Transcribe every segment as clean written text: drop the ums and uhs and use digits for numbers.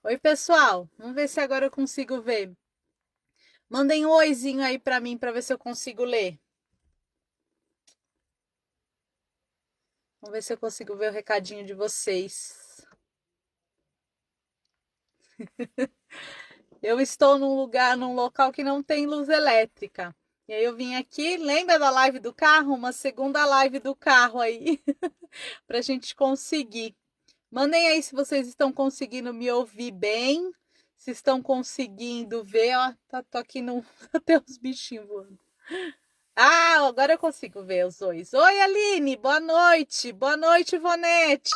Oi, pessoal. Vamos ver se agora eu consigo ver. Mandem um oizinho aí pra mim pra ver se eu consigo ler. Vamos ver se eu consigo ver o recadinho de vocês. Eu estou num local que não tem luz elétrica. E aí eu vim aqui, lembra da live do carro? Uma segunda live do carro aí, pra gente conseguir. Mandem aí se vocês estão conseguindo me ouvir bem, se estão conseguindo ver, ó, tô aqui no até os bichinhos voando. Ah, agora eu consigo ver os dois. Oi, Aline, boa noite. Boa noite, Ivonete.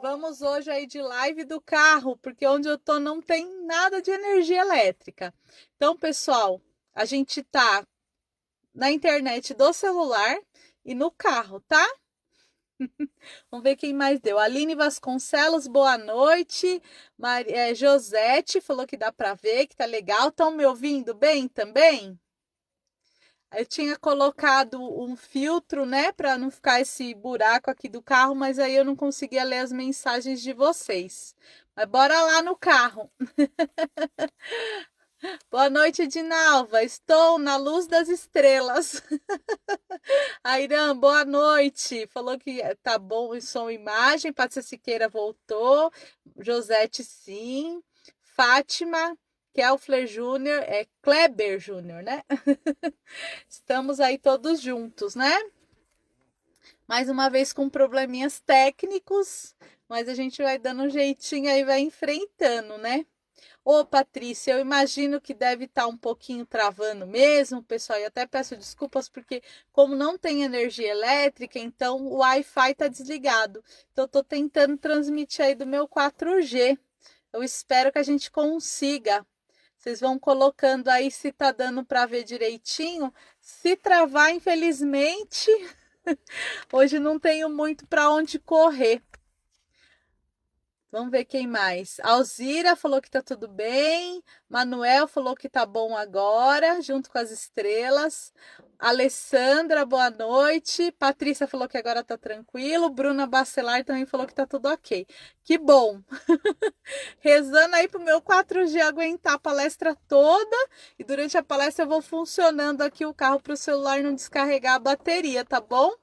Vamos hoje aí de live do carro, porque onde eu tô não tem nada de energia elétrica. Então, pessoal, a gente tá na internet do celular e no carro, tá? Vamos ver quem mais deu. Aline Vasconcelos, boa noite. Josete falou que dá para ver, que tá legal. Estão me ouvindo bem também? Eu tinha colocado um filtro, né, para não ficar esse buraco aqui do carro, mas aí eu não conseguia ler as mensagens de vocês. Mas bora lá no carro. Boa noite, Dinalva. Estou na luz das estrelas. Airam, boa noite. Falou que tá bom em som e imagem. Patrícia Siqueira voltou. Josete, sim. Fátima, Kelfler Júnior, Kleber Júnior, né? Estamos aí todos juntos, né? Mais uma vez com probleminhas técnicos, mas a gente vai dando um jeitinho aí, vai enfrentando, né? Ô, Patrícia, eu imagino que deve estar um pouquinho travando mesmo, pessoal, e até peço desculpas porque como não tem energia elétrica, então o Wi-Fi está desligado. Então eu tô tentando transmitir aí do meu 4G. Eu espero que a gente consiga. Vocês vão colocando aí se tá dando para ver direitinho. Se travar, infelizmente, hoje não tenho muito para onde correr. Vamos ver quem mais. Alzira falou que tá tudo bem. Manuel falou que tá bom agora, junto com as estrelas. Alessandra, boa noite. Patrícia falou que agora tá tranquilo. Bruna Bacelar também falou que tá tudo ok. Que bom. Rezando aí pro meu 4G aguentar a palestra toda. E durante a palestra eu vou funcionando aqui o carro para o celular não descarregar a bateria, tá bom?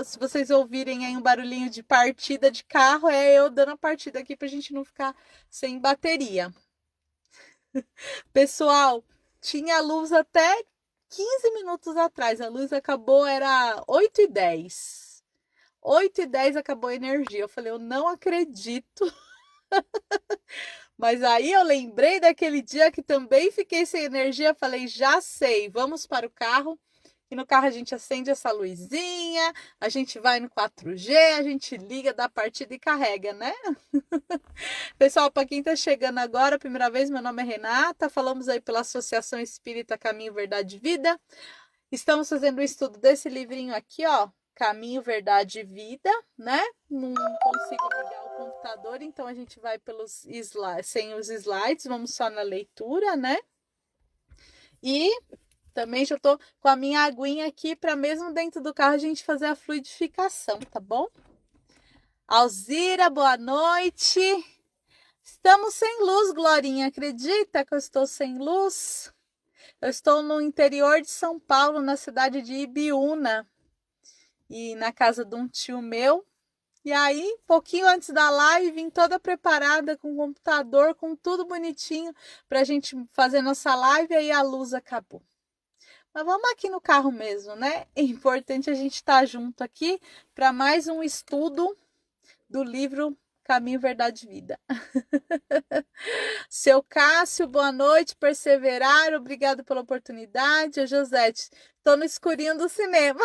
Se vocês ouvirem aí um barulhinho de partida de carro, é eu dando a partida aqui pra gente não ficar sem bateria. Pessoal, tinha luz até 15 minutos atrás. A luz acabou, era 8h10. 8h10 acabou a energia. Eu falei, eu não acredito. Mas aí eu lembrei daquele dia que também fiquei sem energia. Falei, já sei, vamos para o carro. E no carro a gente acende essa luzinha, a gente vai no 4G, a gente liga, dá partida e carrega, né? Pessoal, para quem está chegando agora, primeira vez, meu nome é Renata, falamos aí pela Associação Espírita Caminho, Verdade e Vida. Estamos fazendo o estudo desse livrinho aqui, ó, Caminho, Verdade e Vida, né? Não consigo ligar o computador, então a gente vai pelos slides, sem os slides, vamos só na leitura, né? E também já tô com a minha aguinha aqui para mesmo dentro do carro a gente fazer a fluidificação, tá bom? Alzira, boa noite. Estamos sem luz, Glorinha. Acredita que eu estou sem luz? Eu estou no interior de São Paulo, na cidade de Ibiúna, e na casa de um tio meu. E aí, pouquinho antes da live, vim toda preparada com o computador, com tudo bonitinho para a gente fazer nossa live, e aí a luz acabou. Mas vamos aqui no carro mesmo, né? É importante a gente estar junto aqui para mais um estudo do livro Caminho, Verdade e Vida. Seu Cássio, boa noite, perseverar, obrigado pela oportunidade. A Josete, estou no escurinho do cinema.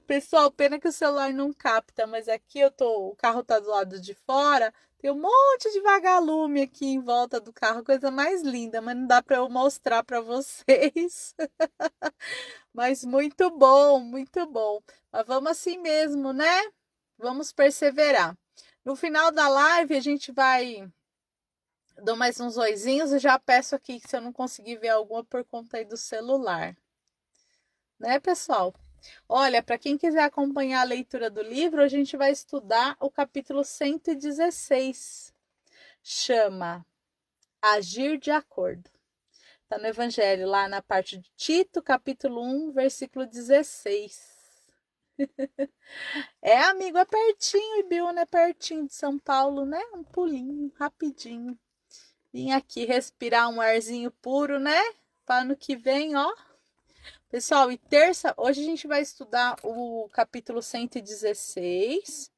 Pessoal, pena que o celular não capta, mas aqui o carro tá do lado de fora, tem um monte de vagalume aqui em volta do carro, coisa mais linda, mas não dá para eu mostrar para vocês. Mas muito bom, muito bom. Mas vamos assim mesmo, né? Vamos perseverar. No final da live, a gente vai. Dou mais uns oizinhos e já peço aqui que se eu não conseguir ver alguma por conta aí do celular. Né, pessoal? Olha, para quem quiser acompanhar a leitura do livro, a gente vai estudar o capítulo 116. Chama Agir de Acordo. Está no Evangelho, lá na parte de Tito, capítulo 1, versículo 16. Amigo, é pertinho, Ibiúna é pertinho de São Paulo, né? Um pulinho, rapidinho. Vim aqui respirar um arzinho puro, né? Para ano que vem, ó. Pessoal, e hoje a gente vai estudar o capítulo 116.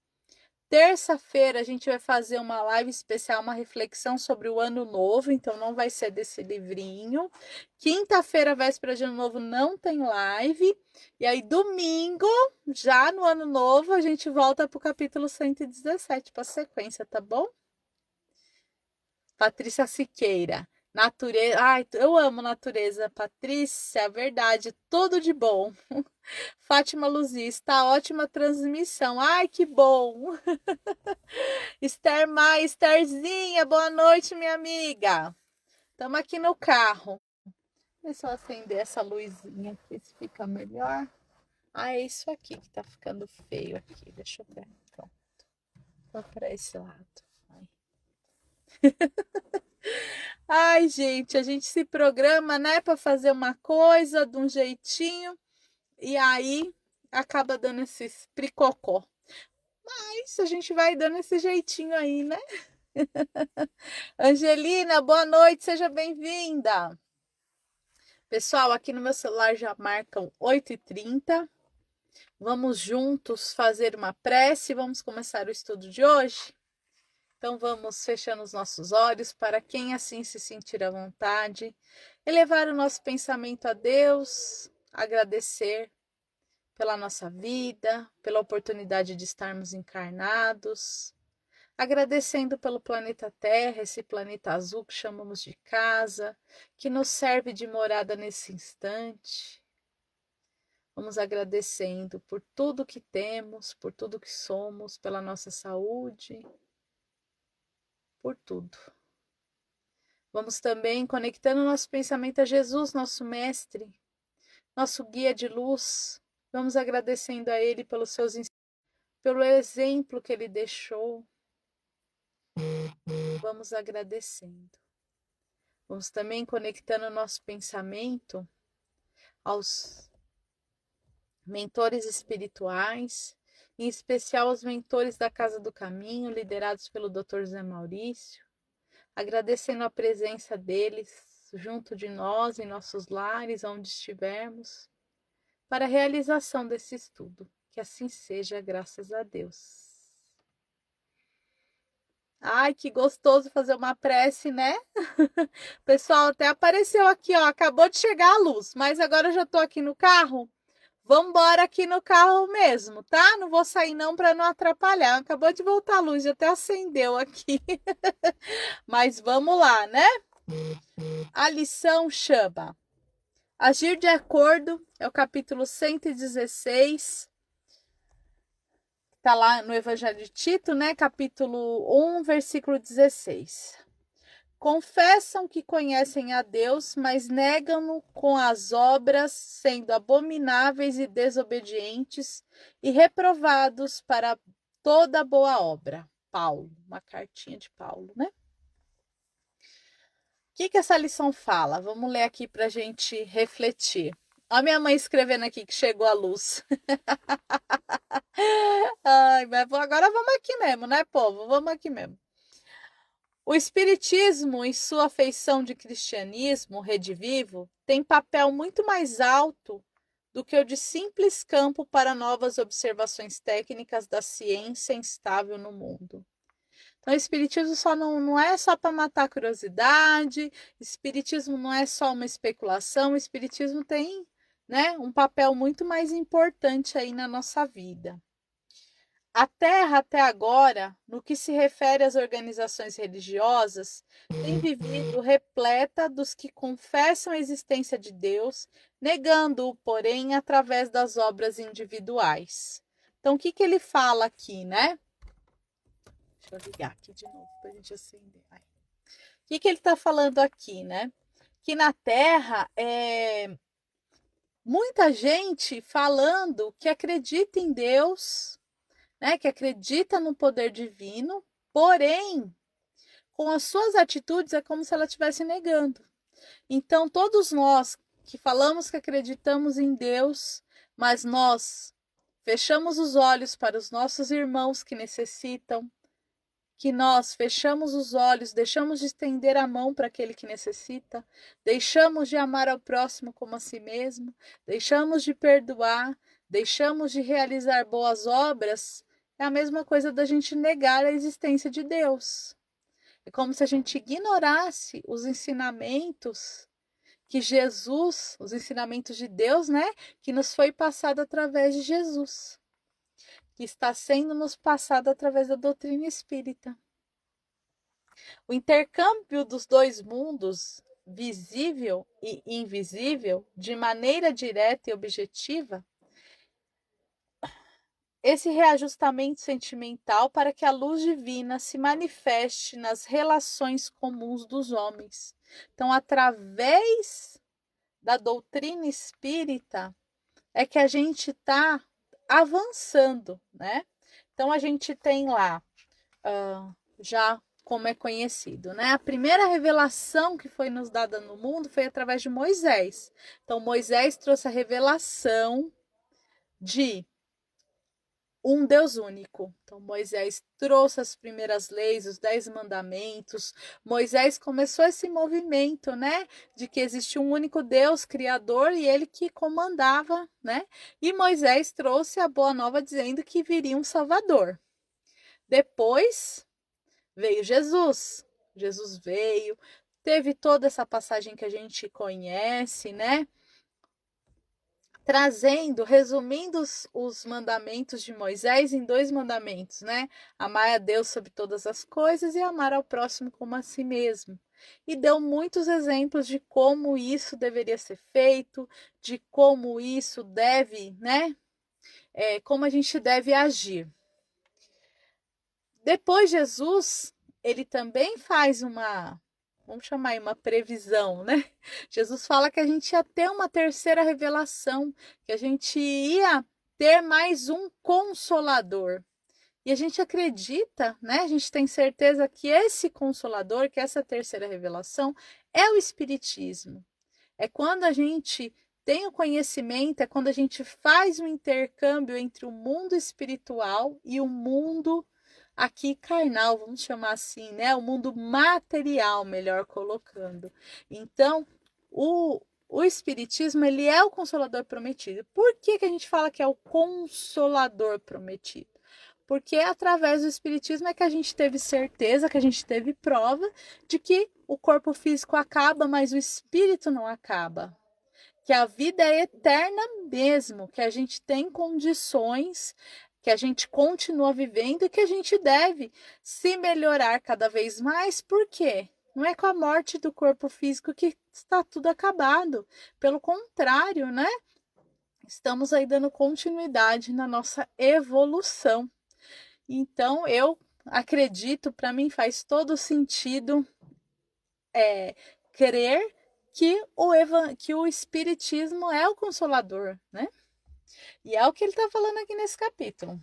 Terça-feira a gente vai fazer uma live especial, uma reflexão sobre o ano novo, então não vai ser desse livrinho. Quinta-feira, véspera de ano novo, não tem live. E aí, domingo, já no ano novo, a gente volta para o capítulo 117, para a sequência, tá bom? Patrícia Siqueira. Natureza. Ai, eu amo natureza, Patrícia, verdade, tudo de bom. Fátima Luzia, está ótima transmissão. Ai, que bom. Esther Maia, Estherzinha, boa noite, minha amiga. Estamos aqui no carro. Deixa eu acender essa luzinha aqui, se fica melhor. Ah, é isso aqui que tá ficando feio aqui. Deixa eu ver. Pronto. Vou para esse lado. Ai. Ai, gente, a gente se programa, né, para fazer uma coisa de um jeitinho e aí acaba dando esses pricocó. Mas a gente vai dando esse jeitinho aí, né? Angelina, boa noite, seja bem-vinda. Pessoal, aqui no meu celular já marcam 8h30. Vamos juntos fazer uma prece, vamos começar o estudo de hoje? Então vamos fechando os nossos olhos para quem assim se sentir à vontade, elevar o nosso pensamento a Deus, agradecer pela nossa vida, pela oportunidade de estarmos encarnados, agradecendo pelo planeta Terra, esse planeta azul que chamamos de casa, que nos serve de morada nesse instante. Vamos agradecendo por tudo que temos, por tudo que somos, pela nossa saúde, por tudo. Vamos também conectando nosso pensamento a Jesus, nosso mestre, nosso guia de luz. Vamos agradecendo a Ele pelos seus pelo exemplo que Ele deixou. Vamos agradecendo. Vamos também conectando nosso pensamento aos mentores espirituais, em especial aos mentores da Casa do Caminho, liderados pelo Dr. Zé Maurício, agradecendo a presença deles junto de nós, em nossos lares, onde estivermos, para a realização desse estudo. Que assim seja, graças a Deus. Ai, que gostoso fazer uma prece, né? Pessoal, até apareceu aqui, ó, acabou de chegar a luz, mas agora eu já tô aqui no carro. Vamos embora aqui no carro mesmo, tá? Não vou sair não para não atrapalhar. Acabou de voltar a luz, já até acendeu aqui. Mas vamos lá, né? A lição chama Agir de Acordo, é o capítulo 116. Tá lá no Evangelho de Tito, né? Capítulo 1, versículo 16. Confessam que conhecem a Deus, mas negam-no com as obras, sendo abomináveis e desobedientes e reprovados para toda boa obra. Paulo, uma cartinha de Paulo, né? O que essa lição fala? Vamos ler aqui para a gente refletir. Olha a minha mãe escrevendo aqui que chegou a luz. Ai, mas agora vamos aqui mesmo, né, povo? Vamos aqui mesmo. O Espiritismo, em sua feição de cristianismo redivivo, tem papel muito mais alto do que o de simples campo para novas observações técnicas da ciência instável no mundo. Então, o Espiritismo só não é só para matar a curiosidade, Espiritismo não é só uma especulação, o Espiritismo tem, né, um papel muito mais importante aí na nossa vida. A Terra, até agora, no que se refere às organizações religiosas, tem vivido repleta dos que confessam a existência de Deus, negando-o, porém, através das obras individuais. Então, o que ele fala aqui, né? Deixa eu ligar aqui de novo para a gente acender. O que ele está falando aqui, né? Que na Terra muita gente falando que acredita em Deus, né, que acredita no poder divino, porém, com as suas atitudes é como se ela estivesse negando. Então, todos nós que falamos que acreditamos em Deus, mas nós fechamos os olhos para os nossos irmãos que necessitam, que nós fechamos os olhos, deixamos de estender a mão para aquele que necessita, deixamos de amar ao próximo como a si mesmo, deixamos de perdoar, deixamos de realizar boas obras, é a mesma coisa da gente negar a existência de Deus. É como se a gente ignorasse os ensinamentos que Jesus, os ensinamentos de Deus, né, que nos foi passado através de Jesus, que está sendo nos passado através da doutrina espírita. O intercâmbio dos dois mundos, visível e invisível, de maneira direta e objetiva, esse reajustamento sentimental para que a luz divina se manifeste nas relações comuns dos homens. Então, através da doutrina espírita, é que a gente está avançando, né? Então, a gente tem lá, já como é conhecido, né? A primeira revelação que foi nos dada no mundo foi através de Moisés. Então, Moisés trouxe a revelação de um Deus único. Então, Moisés trouxe as primeiras leis, os 10 mandamentos. Moisés começou esse movimento, né, de que existe um único Deus, Criador, e ele que comandava, né? E Moisés trouxe a boa nova dizendo que viria um Salvador. Depois veio Jesus. Jesus veio, teve toda essa passagem que a gente conhece, né? Trazendo, resumindo os mandamentos de Moisés em 2 mandamentos, né? Amar a Deus sobre todas as coisas e amar ao próximo como a si mesmo. E deu muitos exemplos de como isso deveria ser feito, de como isso deve, né? Como a gente deve agir. Depois, Jesus, ele também faz vamos chamar aí uma previsão, né? Jesus fala que a gente ia ter uma terceira revelação, que a gente ia ter mais um consolador. E a gente acredita, né? A gente tem certeza que esse consolador, que essa terceira revelação, é o Espiritismo. É quando a gente tem o conhecimento, é quando a gente faz um intercâmbio entre o mundo espiritual e o mundo aqui carnal, vamos chamar assim, né? O mundo material, melhor colocando. Então, o Espiritismo, ele é o Consolador prometido. Por que a gente fala que é o Consolador prometido? Porque através do Espiritismo é que a gente teve certeza, que a gente teve prova de que o corpo físico acaba, mas o espírito não acaba. Que a vida é eterna mesmo, que a gente tem condições, que a gente continua vivendo e que a gente deve se melhorar cada vez mais. Por quê? Não é com a morte do corpo físico que está tudo acabado. Pelo contrário, né? Estamos aí dando continuidade na nossa evolução. Então, eu acredito, para mim faz todo sentido crer que o Espiritismo é o Consolador, né? E é o que ele está falando aqui nesse capítulo.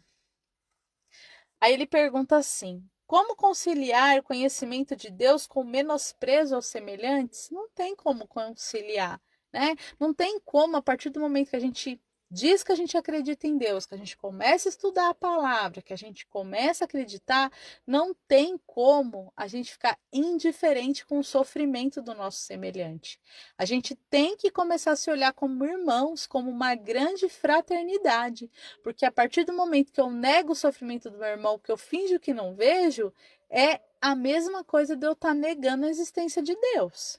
Aí ele pergunta assim: como conciliar o conhecimento de Deus com menosprezo aos semelhantes? Não tem como conciliar, né? Não tem como, a partir do momento que a gente diz que a gente acredita em Deus, que a gente começa a estudar a palavra, que a gente começa a acreditar, não tem como a gente ficar indiferente com o sofrimento do nosso semelhante. A gente tem que começar a se olhar como irmãos, como uma grande fraternidade, porque a partir do momento que eu nego o sofrimento do meu irmão, que eu finjo que não vejo, é a mesma coisa de eu estar negando a existência de Deus.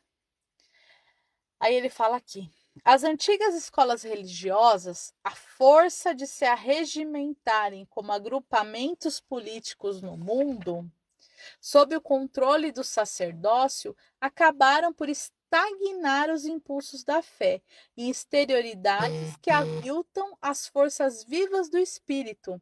Aí ele fala aqui: as antigas escolas religiosas, a força de se arregimentarem como agrupamentos políticos no mundo, sob o controle do sacerdócio, acabaram por estagnar os impulsos da fé em exterioridades que aviltam as forças vivas do espírito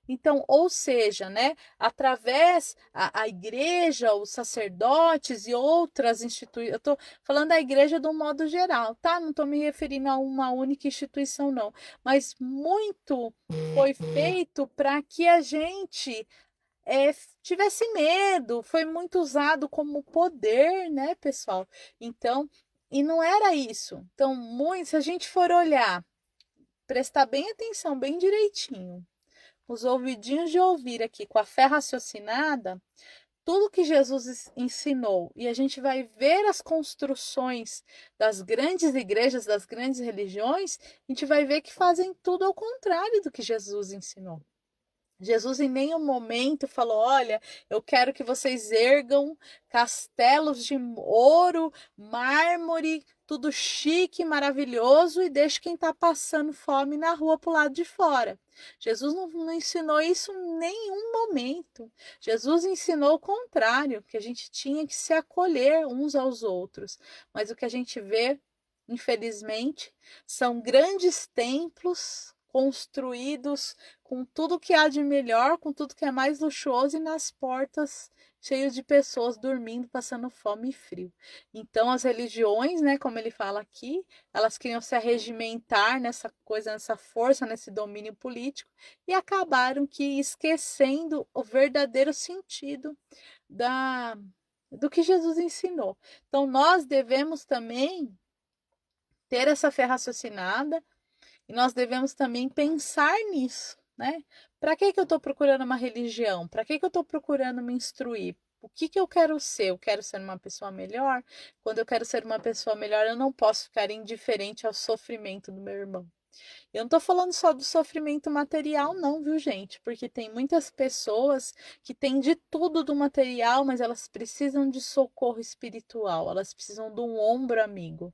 Então, ou seja, né, através a igreja, os sacerdotes e outras instituições, eu estou falando da igreja de um modo geral, tá? Não estou me referindo a uma única instituição, não. Mas muito foi feito para que a gente tivesse medo, foi muito usado como poder, né, pessoal? Então, e não era isso. Então, muito, se a gente for olhar, prestar bem atenção, bem direitinho, os ouvidinhos de ouvir aqui com a fé raciocinada, tudo que Jesus ensinou, e a gente vai ver as construções das grandes igrejas, das grandes religiões, a gente vai ver que fazem tudo ao contrário do que Jesus ensinou. Jesus em nenhum momento falou: olha, eu quero que vocês ergam castelos de ouro, mármore, tudo chique, maravilhoso, e deixe quem está passando fome na rua para o lado de fora. Jesus não ensinou isso em nenhum momento. Jesus ensinou o contrário, que a gente tinha que se acolher uns aos outros. Mas o que a gente vê, infelizmente, são grandes templos construídos com tudo que há de melhor, com tudo que é mais luxuoso e nas portas cheios de pessoas dormindo, passando fome e frio. Então as religiões, né, como ele fala aqui, elas queriam se arregimentar nessa coisa, nessa força, nesse domínio político e acabaram que esquecendo o verdadeiro sentido do que Jesus ensinou. Então nós devemos também ter essa fé raciocinada e nós devemos também pensar nisso, né? Para que eu estou procurando uma religião? Para que eu estou procurando me instruir? O que eu quero ser? Eu quero ser uma pessoa melhor? Quando eu quero ser uma pessoa melhor, eu não posso ficar indiferente ao sofrimento do meu irmão. Eu não estou falando só do sofrimento material, não, viu, gente? Porque tem muitas pessoas que têm de tudo do material, mas elas precisam de socorro espiritual, elas precisam de um ombro amigo.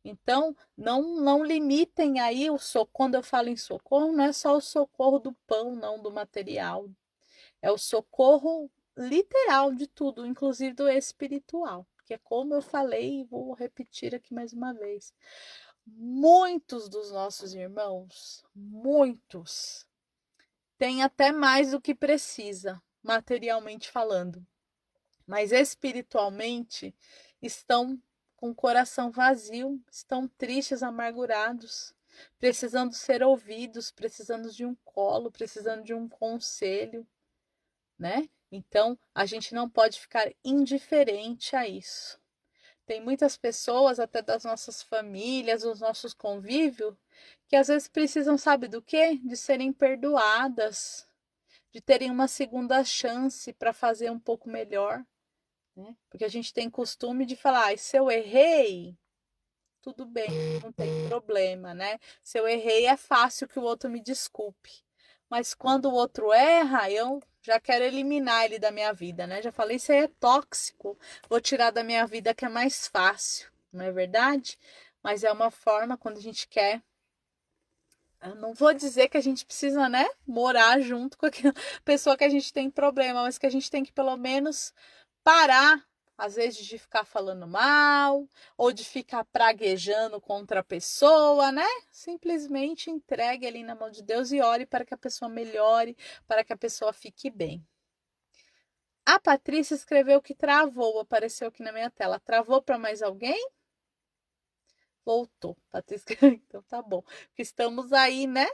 Então, não limitem aí o socorro. Quando eu falo em socorro, não é só o socorro do pão, não, do material. É o socorro literal de tudo, inclusive do espiritual. Que é como eu falei e vou repetir aqui mais uma vez. Muitos dos nossos irmãos, muitos, têm até mais do que precisa, materialmente falando, mas espiritualmente estão com o coração vazio, estão tristes, amargurados, precisando ser ouvidos, precisando de um colo, precisando de um conselho, né? Então, a gente não pode ficar indiferente a isso. Tem muitas pessoas, até das nossas famílias, dos nossos convívios, que às vezes precisam, sabe do quê? De serem perdoadas, de terem uma segunda chance para fazer um pouco melhor, né? Porque a gente tem costume de falar, se eu errei, tudo bem, não tem problema, né? Se eu errei, é fácil que o outro me desculpe. Mas quando o outro erra, eu já quero eliminar ele da minha vida, né? Já falei, isso aí é tóxico, vou tirar da minha vida que é mais fácil, não é verdade? Mas é uma forma quando a gente quer. Eu não vou dizer que a gente precisa, né, morar junto com aquela pessoa que a gente tem problema, mas que a gente tem que pelo menos parar, às vezes, de ficar falando mal ou de ficar praguejando contra a pessoa, né? Simplesmente entregue ali na mão de Deus e ore para que a pessoa melhore, para que a pessoa fique bem. A Patrícia escreveu que travou, apareceu aqui na minha tela. Travou para mais alguém? Voltou. Patrícia, então tá bom. Estamos aí, né?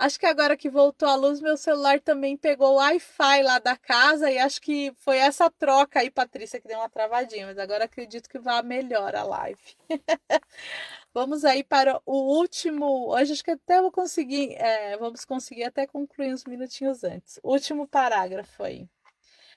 Acho que agora que voltou a luz, meu celular também pegou o Wi-Fi lá da casa e acho que foi essa troca aí, Patrícia, que deu uma travadinha, mas agora acredito que vá melhor a live. Vamos aí para o último. Hoje acho que até vou conseguir, vamos conseguir até concluir uns minutinhos antes. Último parágrafo aí.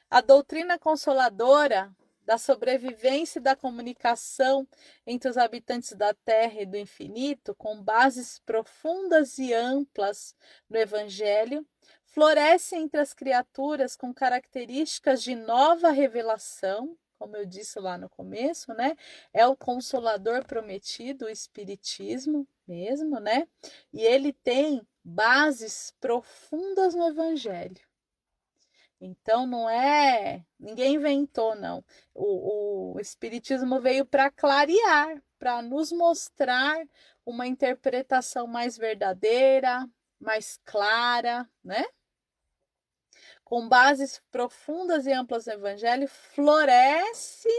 A doutrina consoladora da sobrevivência e da comunicação entre os habitantes da Terra e do infinito, com bases profundas e amplas no Evangelho, floresce entre as criaturas com características de nova revelação, como eu disse lá no começo, né? É o consolador prometido, o Espiritismo mesmo, né? E ele tem bases profundas no Evangelho. Então não é. Ninguém inventou, não. O Espiritismo veio para clarear, para nos mostrar uma interpretação mais verdadeira, mais clara, né? com bases profundas e amplas no Evangelho, floresce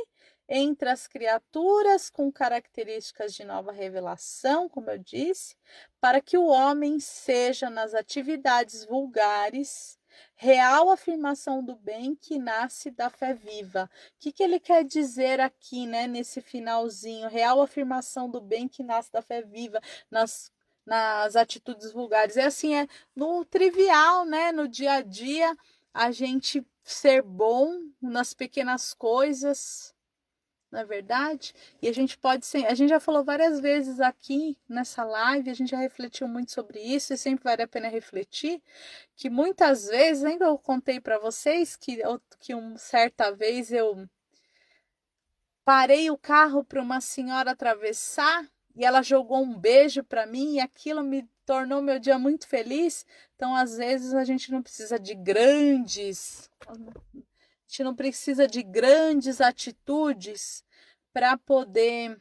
entre as criaturas com características de nova revelação, como eu disse, para que o homem seja, nas atividades vulgares, real afirmação do bem que nasce da fé viva. O que ele quer dizer aqui, né, nesse finalzinho? Real afirmação do bem que nasce da fé viva, nas atitudes vulgares. É assim, é no trivial, né, no dia a dia, a gente ser bom nas pequenas coisas, não é verdade? E a gente pode ser, a gente já falou várias vezes aqui nessa live, a gente já refletiu muito sobre isso e sempre vale a pena refletir, que muitas vezes, lembra eu contei para vocês que certa vez eu parei o carro para uma senhora atravessar e ela jogou um beijo para mim e aquilo me tornou meu dia muito feliz. Então, às vezes, a gente não precisa de grandes atitudes para poder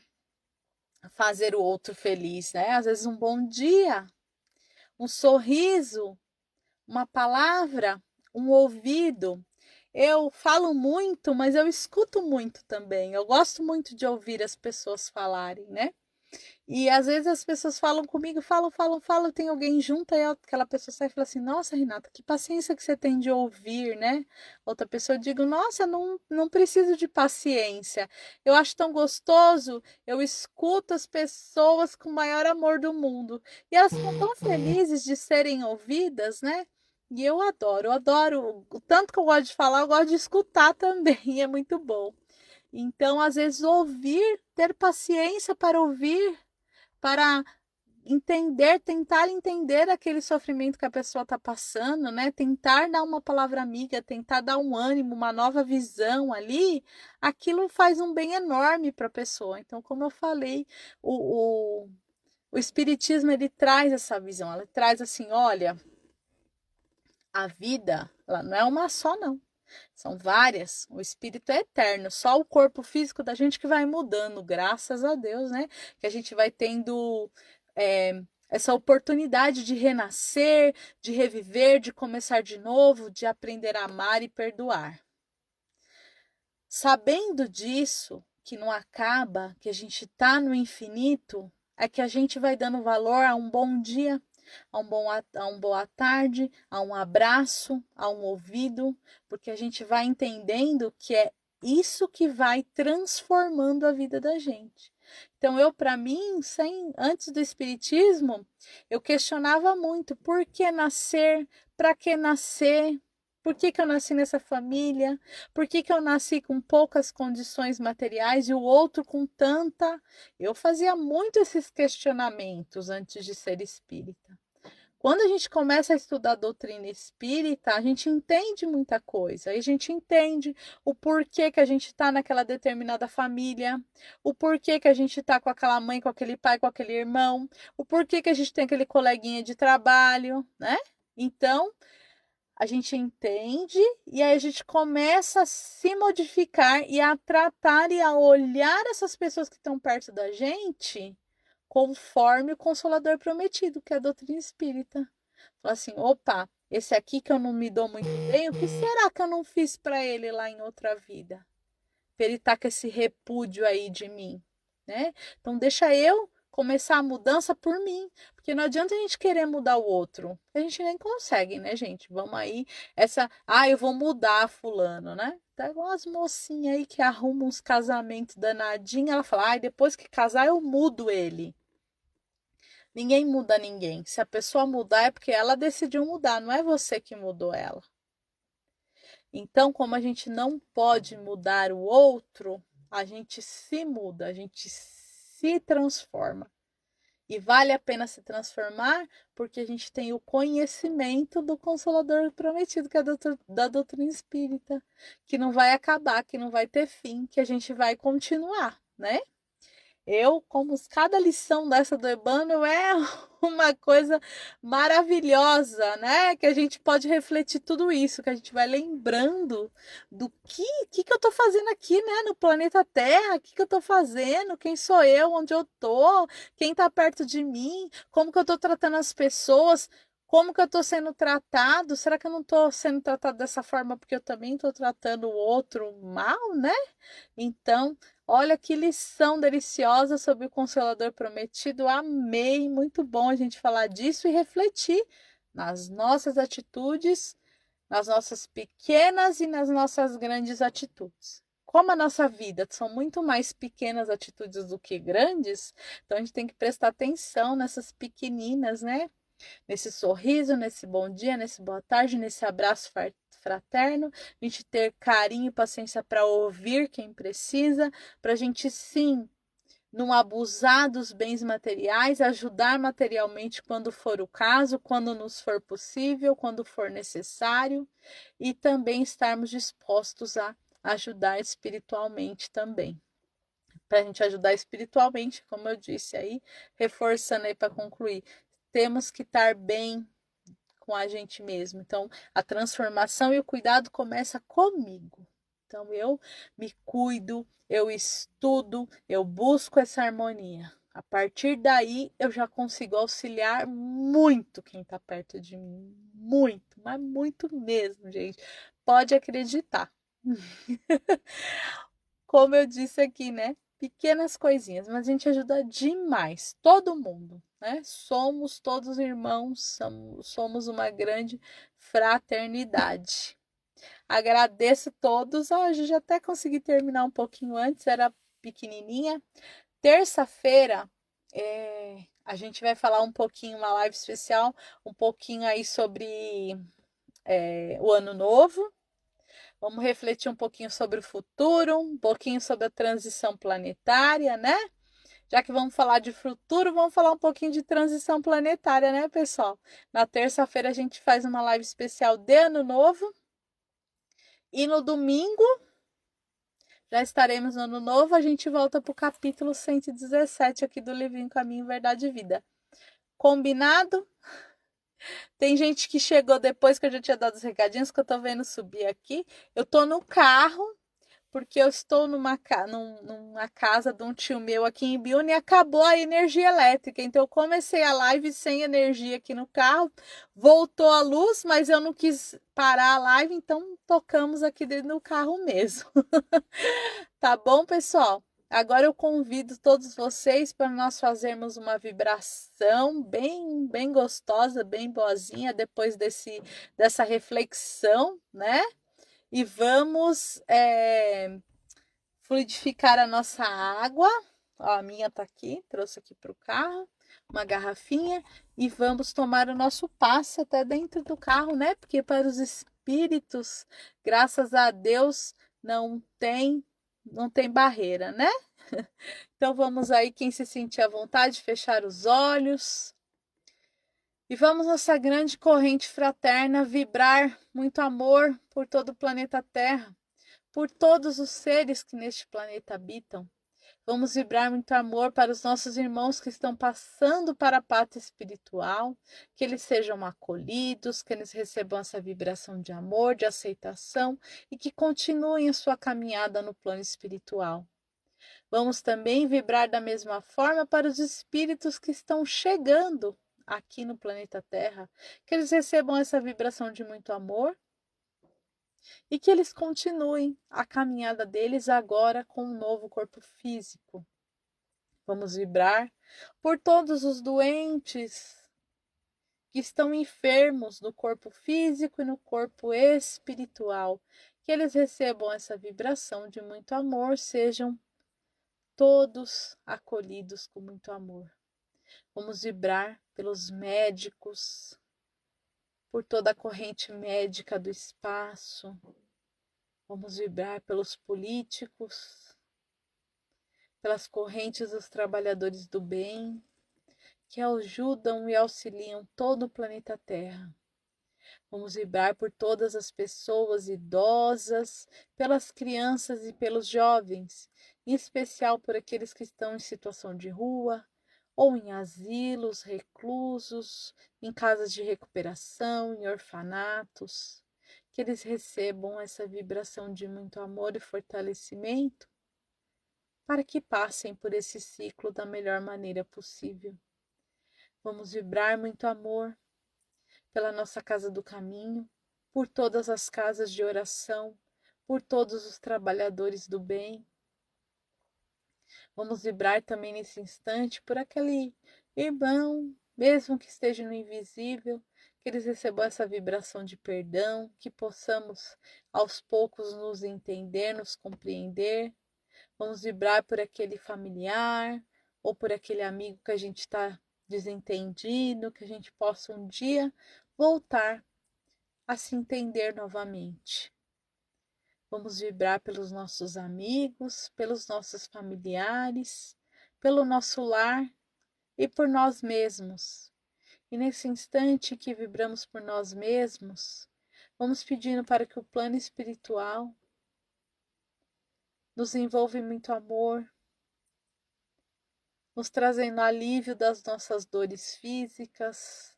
fazer o outro feliz, né? Às vezes um bom dia, um sorriso, uma palavra, um ouvido. Eu falo muito, mas eu escuto muito também. Eu gosto muito de ouvir as pessoas falarem, né? E às vezes as pessoas falam comigo, falam, tem alguém junto, aí aquela pessoa sai e fala assim, nossa, Renata, que paciência que você tem de ouvir, né? Outra pessoa eu digo, nossa, não preciso de paciência. Eu acho tão gostoso, eu escuto as pessoas com o maior amor do mundo. E elas ficam tão felizes de serem ouvidas, né? E eu adoro. O tanto que eu gosto de falar, eu gosto de escutar também, é muito bom. Então, às vezes, ter paciência para ouvir, para tentar entender aquele sofrimento que a pessoa está passando, né? Tentar dar uma palavra amiga, tentar dar um ânimo, uma nova visão ali, aquilo faz um bem enorme para a pessoa. Então, como eu falei, o Espiritismo, ele traz essa visão, ele traz assim, olha, a vida, ela não é uma só, não. São várias. O espírito é eterno. Só o corpo físico da gente que vai mudando, graças a Deus, né? Que a gente vai tendo essa oportunidade de renascer, de reviver, de começar de novo, de aprender a amar e perdoar. Sabendo disso, que não acaba, que a gente está no infinito, é que a gente vai dando valor a um bom dia, a um boa tarde, a um abraço, a um ouvido, porque a gente vai entendendo que é isso que vai transformando a vida da gente. Então, para mim, antes do Espiritismo, eu questionava muito por que nascer, para que nascer, por que eu nasci nessa família, por que eu nasci com poucas condições materiais e o outro com tanta. Eu fazia muito esses questionamentos antes de ser espírita. Quando a gente começa a estudar a doutrina espírita, a gente entende muita coisa. Aí a gente entende o porquê que a gente está naquela determinada família, o porquê que a gente está com aquela mãe, com aquele pai, com aquele irmão, o porquê que a gente tem aquele coleguinha de trabalho, né? Então, a gente entende e aí a gente começa a se modificar e a tratar e a olhar essas pessoas que estão perto da gente conforme o Consolador Prometido, que é a doutrina espírita. Fala assim, opa, esse aqui que eu não me dou muito bem, o que será que eu não fiz para ele lá em outra vida? Para ele estar com esse repúdio aí de mim, né? Então deixa eu começar a mudança por mim, porque não adianta a gente querer mudar o outro, a gente nem consegue, né, gente? Vamos aí, eu vou mudar fulano, né? Tá igual as mocinhas aí que arrumam uns casamentos danadinhos, ela fala, depois que casar eu mudo ele. Ninguém muda ninguém. Se a pessoa mudar é porque ela decidiu mudar, não é você que mudou ela. Então, como a gente não pode mudar o outro, a gente se muda, a gente se transforma. E vale a pena se transformar porque a gente tem o conhecimento do Consolador Prometido, que é da doutrina espírita, que não vai acabar, que não vai ter fim, que a gente vai continuar, né? Como cada lição dessa do Emmanuel é uma coisa maravilhosa, né? Que a gente pode refletir tudo isso, que a gente vai lembrando do que eu tô fazendo aqui, né? No planeta Terra, o que eu tô fazendo, quem sou eu, onde eu tô, quem tá perto de mim, como que eu tô tratando as pessoas, Como que eu estou sendo tratado? Será que eu não estou sendo tratado dessa forma porque eu também estou tratando o outro mal, né? Então, olha que lição deliciosa sobre o Consolador Prometido. Amei, muito bom a gente falar disso e refletir nas nossas atitudes, nas nossas pequenas e nas nossas grandes atitudes. Como a nossa vida são muito mais pequenas atitudes do que grandes, então a gente tem que prestar atenção nessas pequeninas, né? Nesse sorriso, nesse bom dia, nesse boa tarde, nesse abraço fraterno, a gente ter carinho e paciência para ouvir quem precisa, para a gente sim não abusar dos bens materiais, ajudar materialmente quando for o caso, quando nos for possível, quando for necessário, e também estarmos dispostos a ajudar espiritualmente também. Para a gente ajudar espiritualmente, como eu disse aí, reforçando aí para concluir, temos que estar bem com a gente mesmo. Então, a transformação e o cuidado começa comigo. Então, eu me cuido, eu estudo, eu busco essa harmonia. A partir daí, eu já consigo auxiliar muito quem está perto de mim. Muito, mas muito mesmo, gente. Pode acreditar. Como eu disse aqui, né? Pequenas coisinhas, mas a gente ajuda demais, todo mundo, né? Somos todos irmãos, somos uma grande fraternidade. Agradeço todos. Hoje já até consegui terminar um pouquinho antes, era pequenininha. Terça-feira, a gente vai falar um pouquinho, uma live especial, um pouquinho aí sobre o ano novo. Vamos refletir um pouquinho sobre o futuro, um pouquinho sobre a transição planetária, né? Já que vamos falar de futuro, vamos falar um pouquinho de transição planetária, né, pessoal? Na terça-feira a gente faz uma live especial de Ano Novo. E no domingo, já estaremos no Ano Novo, a gente volta para o capítulo 117 aqui do livrinho Caminho, Verdade e Vida. Combinado? Tem gente que chegou depois que eu já tinha dado os recadinhos, que eu tô vendo subir aqui. Eu tô no carro, porque eu estou numa casa de um tio meu aqui em Biúna e acabou a energia elétrica. Então eu comecei a live sem energia aqui no carro, voltou a luz, mas eu não quis parar a live, então tocamos aqui dentro do carro mesmo. Tá bom, pessoal? Agora eu convido todos vocês para nós fazermos uma vibração bem gostosa, bem boazinha depois dessa reflexão, né? E vamos fluidificar a nossa água. Ó, a minha tá aqui, trouxe aqui para o carro, uma garrafinha, e vamos tomar o nosso passe até dentro do carro, né? Porque para os espíritos, graças a Deus, não tem barreira, né? Então vamos aí, quem se sentir à vontade, fechar os olhos. E vamos nessa grande corrente fraterna vibrar muito amor por todo o planeta Terra, por todos os seres que neste planeta habitam. Vamos vibrar muito amor para os nossos irmãos que estão passando para a pátria espiritual, que eles sejam acolhidos, que eles recebam essa vibração de amor, de aceitação e que continuem a sua caminhada no plano espiritual. Vamos também vibrar da mesma forma para os espíritos que estão chegando aqui no planeta Terra, que eles recebam essa vibração de muito amor e que eles continuem a caminhada deles agora com um novo corpo físico. Vamos vibrar por todos os doentes que estão enfermos no corpo físico e no corpo espiritual, que eles recebam essa vibração de muito amor, sejam todos acolhidos com muito amor. Vamos vibrar pelos médicos, por toda a corrente médica do espaço. Vamos vibrar pelos políticos, pelas correntes dos trabalhadores do bem, que ajudam e auxiliam todo o planeta Terra. Vamos vibrar por todas as pessoas idosas, pelas crianças e pelos jovens, em especial por aqueles que estão em situação de rua, ou em asilos, reclusos, em casas de recuperação, em orfanatos, que eles recebam essa vibração de muito amor e fortalecimento, para que passem por esse ciclo da melhor maneira possível. Vamos vibrar muito amor pela nossa casa do caminho, por todas as casas de oração, por todos os trabalhadores do bem. Vamos vibrar também nesse instante por aquele irmão, mesmo que esteja no invisível, que eles recebam essa vibração de perdão, que possamos aos poucos nos entender, nos compreender. Vamos vibrar por aquele familiar ou por aquele amigo que a gente está desentendido, que a gente possa um dia voltar a se entender novamente. Vamos vibrar pelos nossos amigos, pelos nossos familiares, pelo nosso lar e por nós mesmos. E nesse instante que vibramos por nós mesmos, vamos pedindo para que o plano espiritual nos envolva em muito amor, nos trazendo alívio das nossas dores físicas,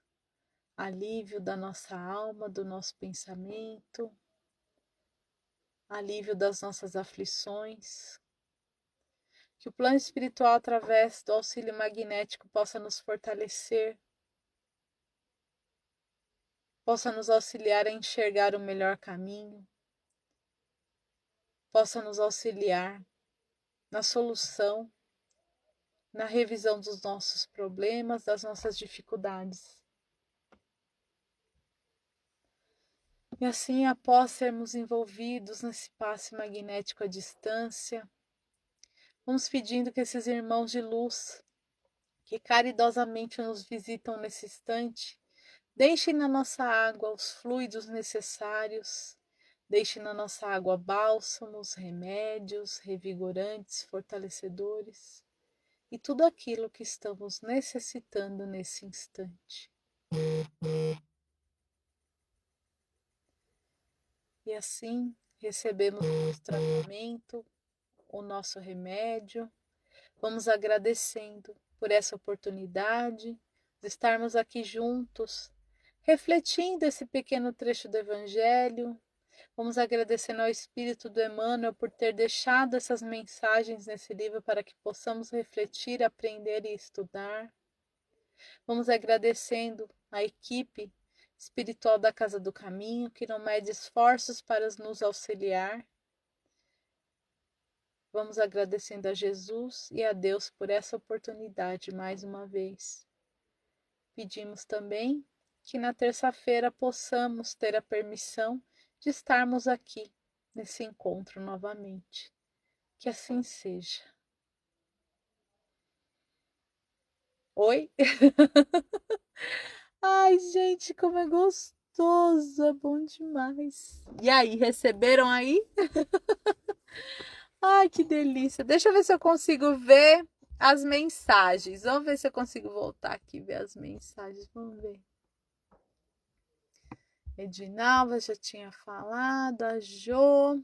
alívio da nossa alma, do nosso pensamento, alívio das nossas aflições. Que o plano espiritual, através do auxílio magnético, possa nos fortalecer, possa nos auxiliar a enxergar o melhor caminho, possa nos auxiliar na solução, na revisão dos nossos problemas, das nossas dificuldades. E assim, após sermos envolvidos nesse passe magnético à distância, vamos pedindo que esses irmãos de luz, que caridosamente nos visitam nesse instante, deixem na nossa água os fluidos necessários, deixem na nossa água bálsamos, remédios, revigorantes, fortalecedores e tudo aquilo que estamos necessitando nesse instante. E assim recebemos o nosso tratamento, o nosso remédio. Vamos agradecendo por essa oportunidade de estarmos aqui juntos, refletindo esse pequeno trecho do Evangelho. Vamos agradecendo ao Espírito do Emmanuel por ter deixado essas mensagens nesse livro para que possamos refletir, aprender e estudar. Vamos agradecendo a equipe espiritual da Casa do Caminho, que não mede esforços para nos auxiliar. Vamos agradecendo a Jesus e a Deus por essa oportunidade mais uma vez. Pedimos também que na terça-feira possamos ter a permissão de estarmos aqui nesse encontro novamente. Que assim seja. Oi? Ai, gente, como é gostoso, é bom demais. E aí, receberam aí? Ai, que delícia. Deixa eu ver se eu consigo ver as mensagens. Vamos ver se eu consigo voltar aqui e ver as mensagens. Vamos ver. Edinalva já tinha falado, a Jo,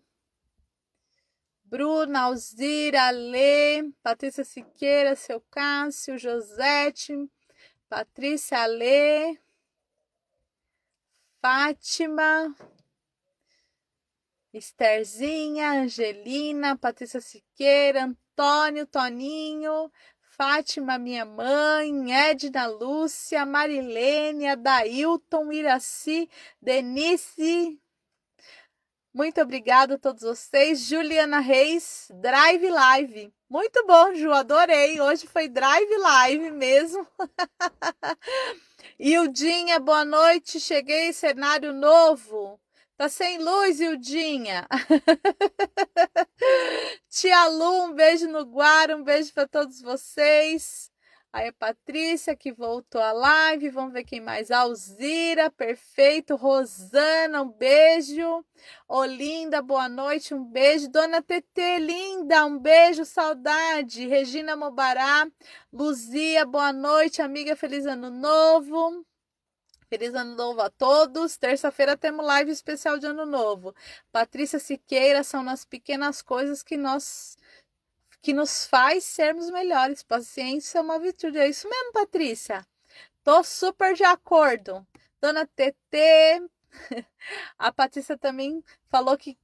Bruna, Alzira, Lê, Patrícia Siqueira, Seu Cássio, Josete, Patrícia Lê, Fátima, Estherzinha, Angelina, Patrícia Siqueira, Antônio, Toninho, Fátima, minha mãe, Edna, Lúcia, Marilene, Adailton, Iraci, Denise. Muito obrigada a todos vocês. Juliana Reis, Drive Live. Muito bom, Ju, adorei. Hoje foi Drive Live mesmo. Ildinha, boa noite. Cheguei, cenário novo. Tá sem luz, Ildinha. Tia Lu, um beijo no Guara, um beijo para todos vocês. Aí a Patrícia que voltou à live, vamos ver quem mais. Alzira, perfeito. Rosana, um beijo. Olinda, boa noite, um beijo. Dona Tetê, linda, um beijo, saudade. Regina Mobará, Luzia, boa noite, amiga, feliz ano novo. Feliz ano novo a todos. Terça-feira temos live especial de ano novo. Patrícia Siqueira, são nas pequenas coisas que nos faz sermos melhores. Paciência é uma virtude. É isso mesmo, Patrícia. Tô super de acordo. Dona TT, a Patrícia também falou que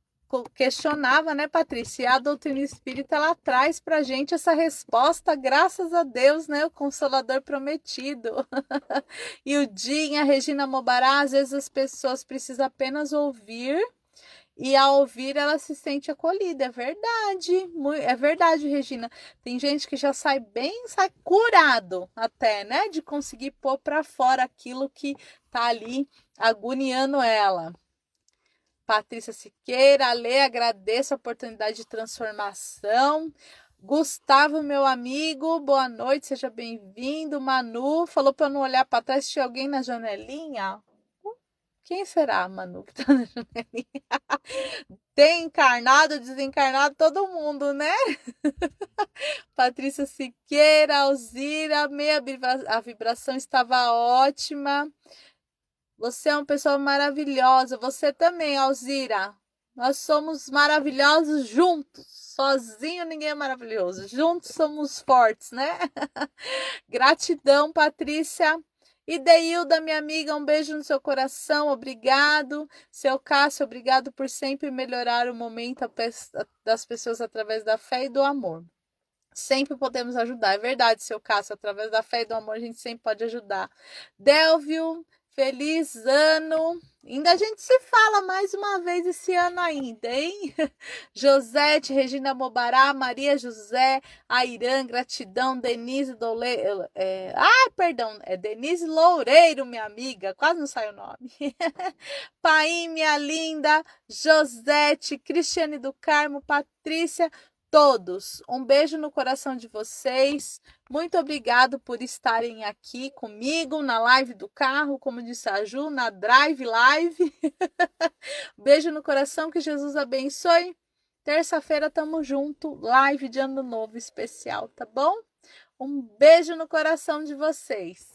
questionava, né, Patrícia? E a doutrina espírita, ela traz pra gente essa resposta, graças a Deus, né? O Consolador prometido. E o Dinha, a Regina Mobará, às vezes as pessoas precisam apenas ouvir, e ao ouvir ela se sente acolhida. É verdade, é verdade, Regina. Tem gente que já sai bem, sai curado até, né? De conseguir pôr pra fora aquilo que tá ali agoniando ela. Patrícia Siqueira, Ale, agradeço a oportunidade de transformação. Gustavo, meu amigo, boa noite, seja bem-vindo. Manu, falou para eu não olhar para trás, tinha alguém na janelinha? Quem será, Manu, que tá na janelinha? Tem encarnado, desencarnado, todo mundo, né? Patrícia Siqueira, Alzira, a vibração estava ótima. Você é uma pessoa maravilhosa. Você também, Alzira. Nós somos maravilhosos juntos. Sozinho ninguém é maravilhoso. Juntos somos fortes, né? Gratidão, Patrícia. E Deilda, minha amiga, um beijo no seu coração. Obrigado. Seu Cássio, obrigado por sempre melhorar o momento das pessoas através da fé e do amor. Sempre podemos ajudar. É verdade, seu Cássio. Através da fé e do amor, a gente sempre pode ajudar. Delvio, feliz ano. Ainda a gente se fala mais uma vez esse ano ainda, hein? Josete, Regina Mobará, Maria José, Airã, gratidão, Denise Loureiro. Denise Loureiro, minha amiga. Quase não sai o nome. Paim, minha linda, Josete, Cristiane do Carmo, Patrícia, todos. Um beijo no coração de vocês. Muito obrigado por estarem aqui comigo na live do carro, como disse a Ju, na Drive Live. Beijo no coração, que Jesus abençoe. Terça-feira tamo junto, live de ano novo especial, tá bom? Um beijo no coração de vocês.